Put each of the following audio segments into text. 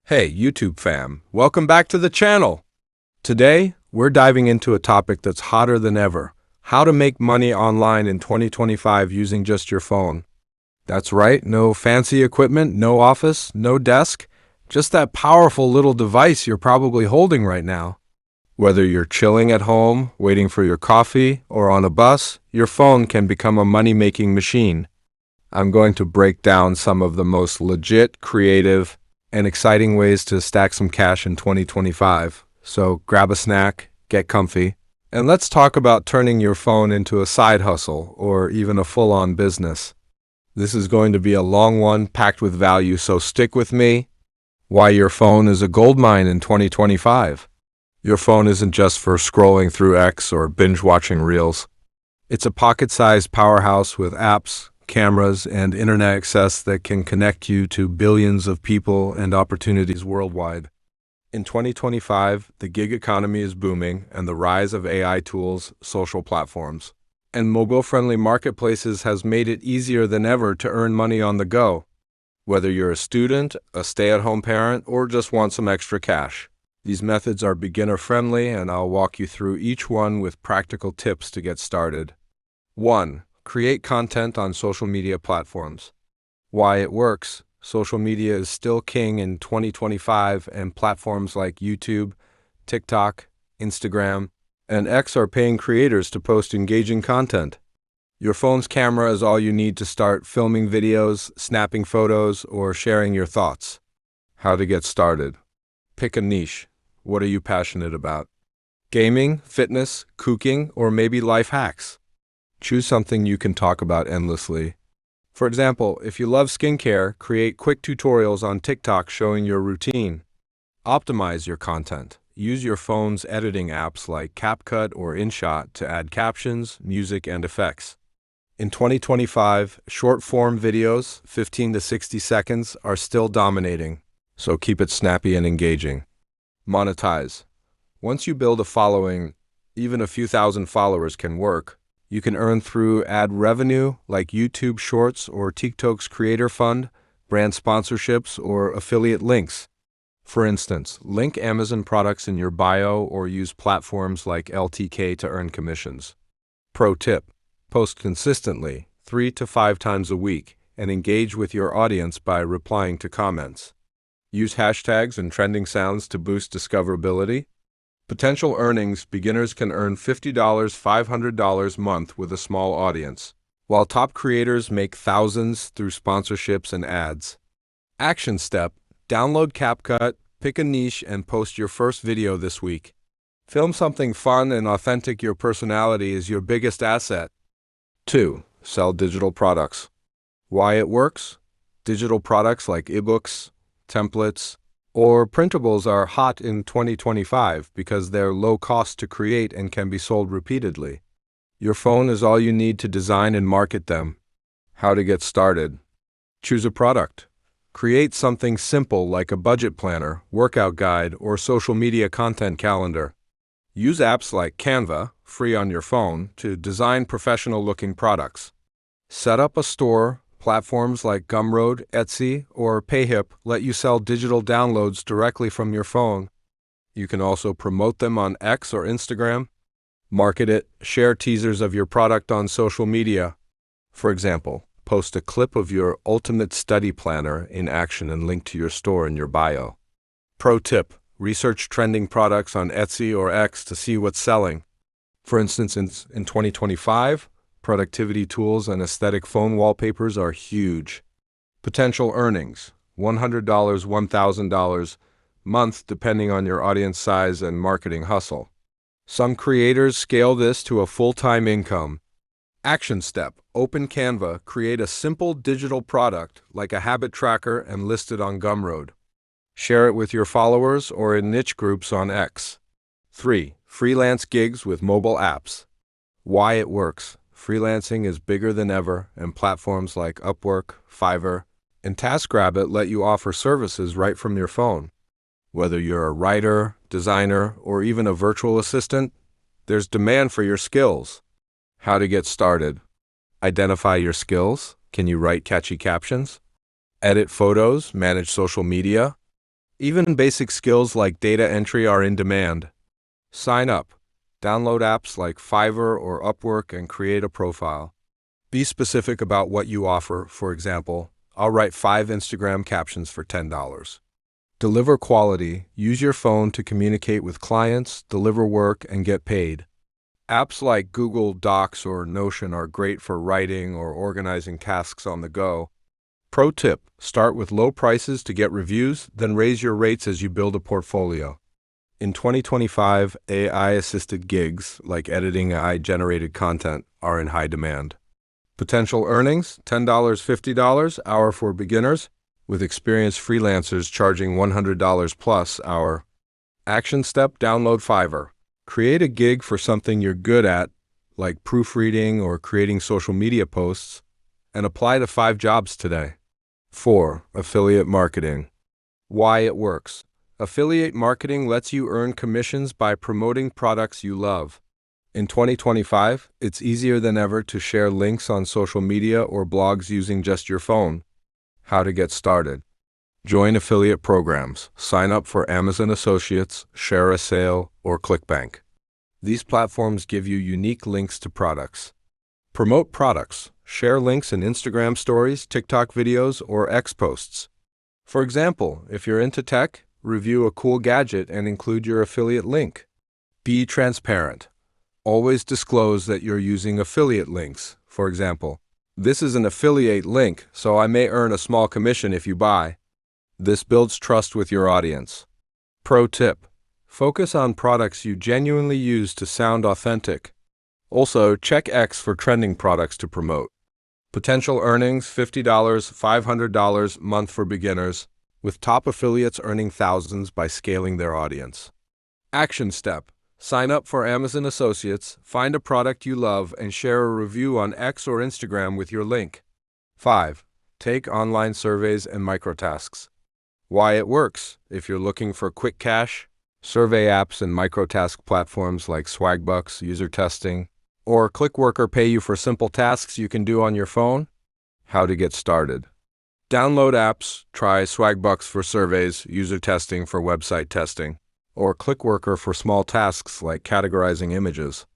Hey, YouTube fam, welcome back to the channel. Today, we're diving into a topic that's hotter than ever: how to make money online in 2025 using just your phone. That's right, no fancy equipment, no office, no desk, just that powerful little device you're probably holding right now. Whether you're chilling at home, waiting for your coffee, or on a bus, your phone can become a money-making machine. I'm going to break down some of the most legit, creative, and exciting ways to stack some cash in 2025. So grab a snack, get comfy, and let's talk about turning your phone into a side hustle or even a full-on business. This is going to be a long one packed with value, so stick with me. Why your phone is a goldmine in 2025. Your phone isn't just for scrolling through X or binge-watching reels. It's a pocket-sized powerhouse with apps, cameras, and internet access that can connect you to billions of people and opportunities worldwide. In 2025, the gig economy is booming, and the rise of AI tools, social platforms, and mobile-friendly marketplaces has made it easier than ever to earn money on the go. Whether you're a student, a stay-at-home parent, or just want some extra cash, these methods are beginner-friendly, and I'll walk you through each one with practical tips to get started. 1. Create content on social media platforms. Why it works. Social media is still king in 2025, and platforms like YouTube, TikTok, Instagram, and X are paying creators to post engaging content. Your phone's camera is all you need to start filming videos, snapping photos, or sharing your thoughts. How to get started. Pick a niche. What are you passionate about? Gaming, fitness, cooking, or maybe life hacks? Choose something you can talk about endlessly. For example, if you love skincare, create quick tutorials on TikTok showing your routine. Optimize your content. Use your phone's editing apps like CapCut or InShot to add captions, music, and effects. In 2025, short-form videos, 15 to 60 seconds, are still dominating, so keep it snappy and engaging. Monetize. Once you build a following, even a few thousand followers can work. You can earn through ad revenue like YouTube Shorts or TikTok's Creator Fund, brand sponsorships, or affiliate links. For instance, link Amazon products in your bio or use platforms like LTK to earn commissions. Pro tip: post consistently, 3 to 5 times a week, and engage with your audience by replying to comments. Use hashtags and trending sounds to boost discoverability. Potential earnings: beginners can earn $50, $500 a month with a small audience, while top creators make thousands through sponsorships and ads. Action step: download CapCut, pick a niche, and post your first video this week. Film something fun and authentic. Your personality is your biggest asset. 2. Sell digital products. Why it works? Digital products like ebooks, templates, or printables are hot in 2025 because they're low cost to create and can be sold repeatedly. Your phone is all you need to design and market them. How to get started. Choose a product. Create something simple like a budget planner, workout guide, or social media content calendar. Use apps like Canva, free on your phone, to design professional-looking products. Set up a store. Platforms like Gumroad, Etsy, or Payhip let you sell digital downloads directly from your phone. You can also promote them on X or Instagram. Market it. Share teasers of your product on social media. For example, post a clip of your ultimate study planner in action and link to your store in your bio. Pro tip: research trending products on Etsy or X to see what's selling. For instance, in 2025, productivity tools and aesthetic phone wallpapers are huge. Potential earnings: $100, $1,000 a month depending on your audience size and marketing hustle. Some creators scale this to a full-time income. Action step: open Canva, create a simple digital product like a habit tracker and list it on Gumroad. Share it with your followers or in niche groups on X. 3. Freelance gigs with mobile apps. Why it works. Freelancing is bigger than ever, and platforms like Upwork, Fiverr, and TaskRabbit let you offer services right from your phone. Whether you're a writer, designer, or even a virtual assistant, there's demand for your skills. How to get started. Identify your skills. Can you write catchy captions? Edit photos, manage social media? Even basic skills like data entry are in demand. Sign up. Download apps like Fiverr or Upwork and create a profile. Be specific about what you offer. For example, I'll write 5 Instagram captions for $10. Deliver quality. Use your phone to communicate with clients, deliver work, and get paid. Apps like Google Docs or Notion are great for writing or organizing tasks on the go. Pro tip: start with low prices to get reviews, then raise your rates as you build a portfolio. In 2025, AI-assisted gigs, like editing AI-generated content, are in high demand. Potential earnings: $10, $50 hour for beginners, with experienced freelancers charging $100 plus hour. Action step: download Fiverr. Create a gig for something you're good at, like proofreading or creating social media posts, and apply to 5 jobs today. 4. Affiliate marketing. Why it works. Affiliate marketing lets you earn commissions by promoting products you love. In 2025, it's easier than ever to share links on social media or blogs using just your phone. How to get started. Join affiliate programs. Sign up for Amazon Associates, Share a Sale, or ClickBank. These platforms give you unique links to products. Promote products. Share links in Instagram stories, TikTok videos, or X posts. For example, if you're into tech, review a cool gadget and include your affiliate link. Be transparent. Always disclose that you're using affiliate links. For example, this is an affiliate link, so I may earn a small commission if you buy. This builds trust with your audience. Pro tip: focus on products you genuinely use to sound authentic. Also, check X for trending products to promote. Potential earnings: $50, $500 month for beginners, with top affiliates earning thousands by scaling their audience. Action step: sign up for Amazon Associates, find a product you love, and share a review on X or Instagram with your link. 5. Take online surveys and microtasks. Why it works. If you're looking for quick cash, survey apps and microtask platforms like Swagbucks, User Testing, or ClickWorker pay you for simple tasks you can do on your phone. How to get started. Download apps, try Swagbucks for surveys, User Testing for website testing, or ClickWorker for small tasks like categorizing images.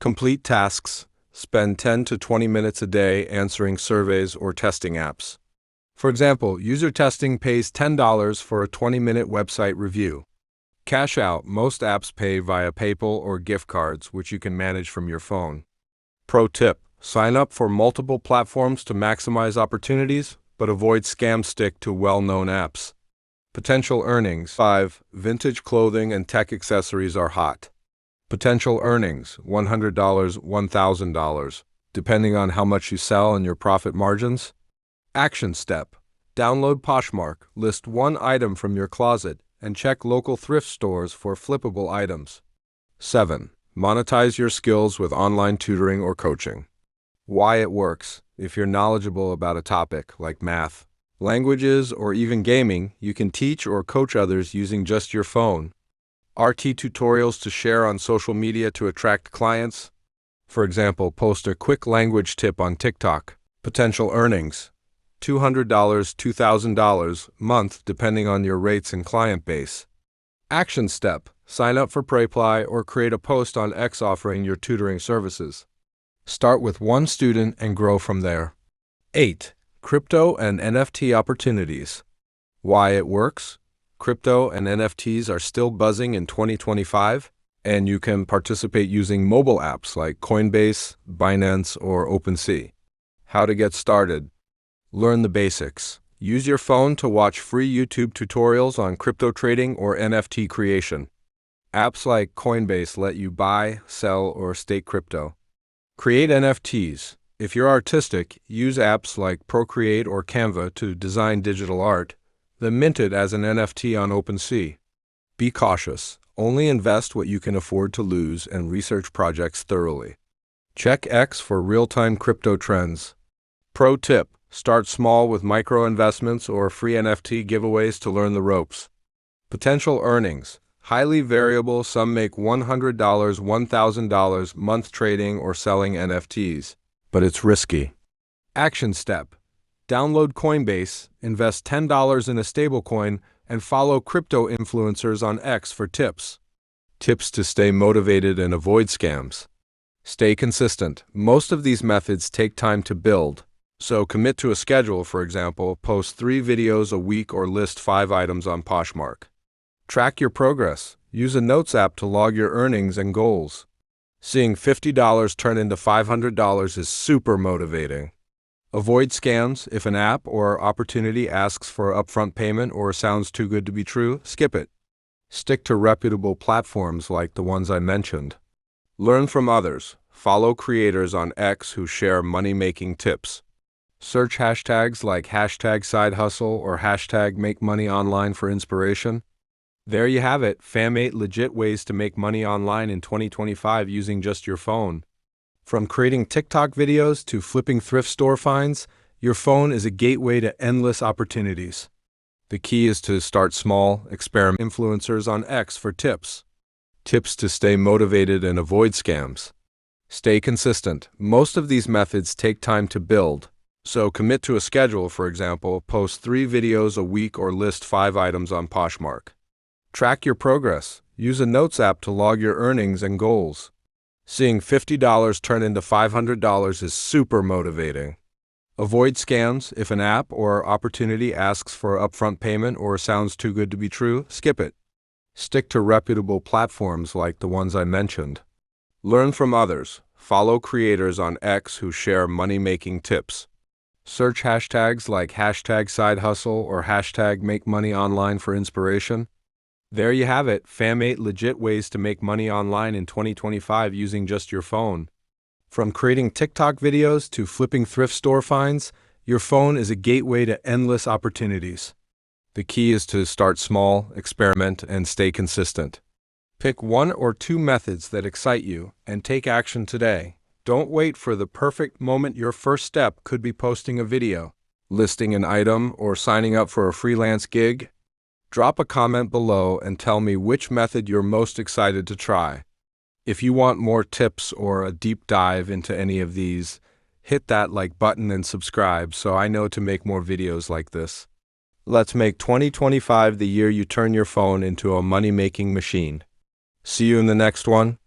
Complete tasks. Spend 10 to 20 minutes a day answering surveys or testing apps. For example, User Testing pays $10 for a 20-minute website review. Cash out. Most apps pay via PayPal or gift cards, which you can manage from your phone. Pro tip: sign up for multiple platforms to maximize opportunities, but avoid scams. Stick to well-known apps. Potential earnings. 5. Vintage clothing and tech accessories are hot. Potential earnings: $100, $1,000, depending on how much you sell and your profit margins. Action step: download Poshmark, list one item from your closet, and check local thrift stores for flippable items. 7. Monetize your skills with online tutoring or coaching. Why it works. If you're knowledgeable about a topic like math, languages, or even gaming, you can teach or coach others using just your phone. RT tutorials to share on social media to attract clients. For example, post a quick language tip on TikTok. Potential earnings: $200, $2,000 month, depending on your rates and client base. Action step: sign up for Preply or create a post on X offering your tutoring services. Start with one student and grow from there. 8. Crypto and NFT opportunities. Why it works. Crypto and NFTs are still buzzing in 2025, and you can participate using mobile apps like Coinbase, Binance, or OpenSea. How to get started. Learn the basics. Use your phone to watch free YouTube tutorials on crypto trading or NFT creation. Apps like Coinbase let you buy, sell, or stake crypto. Create NFTs. If you're artistic, use apps like Procreate or Canva to design digital art, then mint it as an NFT on OpenSea. Be cautious. Only invest what you can afford to lose and research projects thoroughly. Check X for real-time crypto trends. Pro tip: start small with micro investments or free NFT giveaways to learn the ropes. Potential earnings: highly variable. Some make $100, $1,000 month trading or selling NFTs, but it's risky. Action step: download Coinbase, invest $10 in a stablecoin, and follow crypto influencers on X for tips. Tips to stay motivated and avoid scams. Stay consistent. Most of these methods take time to build, so commit to a schedule. For example, post 3 videos a week or list 5 items on Poshmark. Track your progress. Use a notes app to log your earnings and goals. Seeing $50 turn into $500 is super motivating. Avoid scams. If an app or opportunity asks for upfront payment or sounds too good to be true, skip it. Stick to reputable platforms like the ones I mentioned. Learn from others. Follow creators on X who share money-making tips. Search hashtags like #SideHustle or #MakeMoneyOnline for inspiration. There you have it, fam, 8 legit ways to make money online in 2025 using just your phone. From creating TikTok videos to flipping thrift store finds, your phone is a gateway to endless opportunities. The key is to start small, experiment. Influencers on X for tips. Tips to stay motivated and avoid scams. Stay consistent. Most of these methods take time to build, so commit to a schedule. For example, post 3 videos a week or list 5 items on Poshmark. Track your progress. Use a notes app to log your earnings and goals. Seeing $50 turn into $500 is super motivating. Avoid scams. If an app or opportunity asks for upfront payment or sounds too good to be true, skip it. Stick to reputable platforms like the ones I mentioned. Learn from others. Follow creators on X who share money-making tips. Search hashtags like #SideHustle or #MakeMoneyOnline for inspiration. There you have it, fam, 8 legit ways to make money online in 2025 using just your phone. From creating TikTok videos to flipping thrift store finds, your phone is a gateway to endless opportunities. The key is to start small, experiment, and stay consistent. Pick 1 or 2 methods that excite you and take action today. Don't wait for the perfect moment. Your first step could be posting a video, listing an item, or signing up for a freelance gig. Drop a comment below and tell me which method you're most excited to try. If you want more tips or a deep dive into any of these, hit that like button and subscribe so I know to make more videos like this. Let's make 2025 the year you turn your phone into a money-making machine. See you in the next one.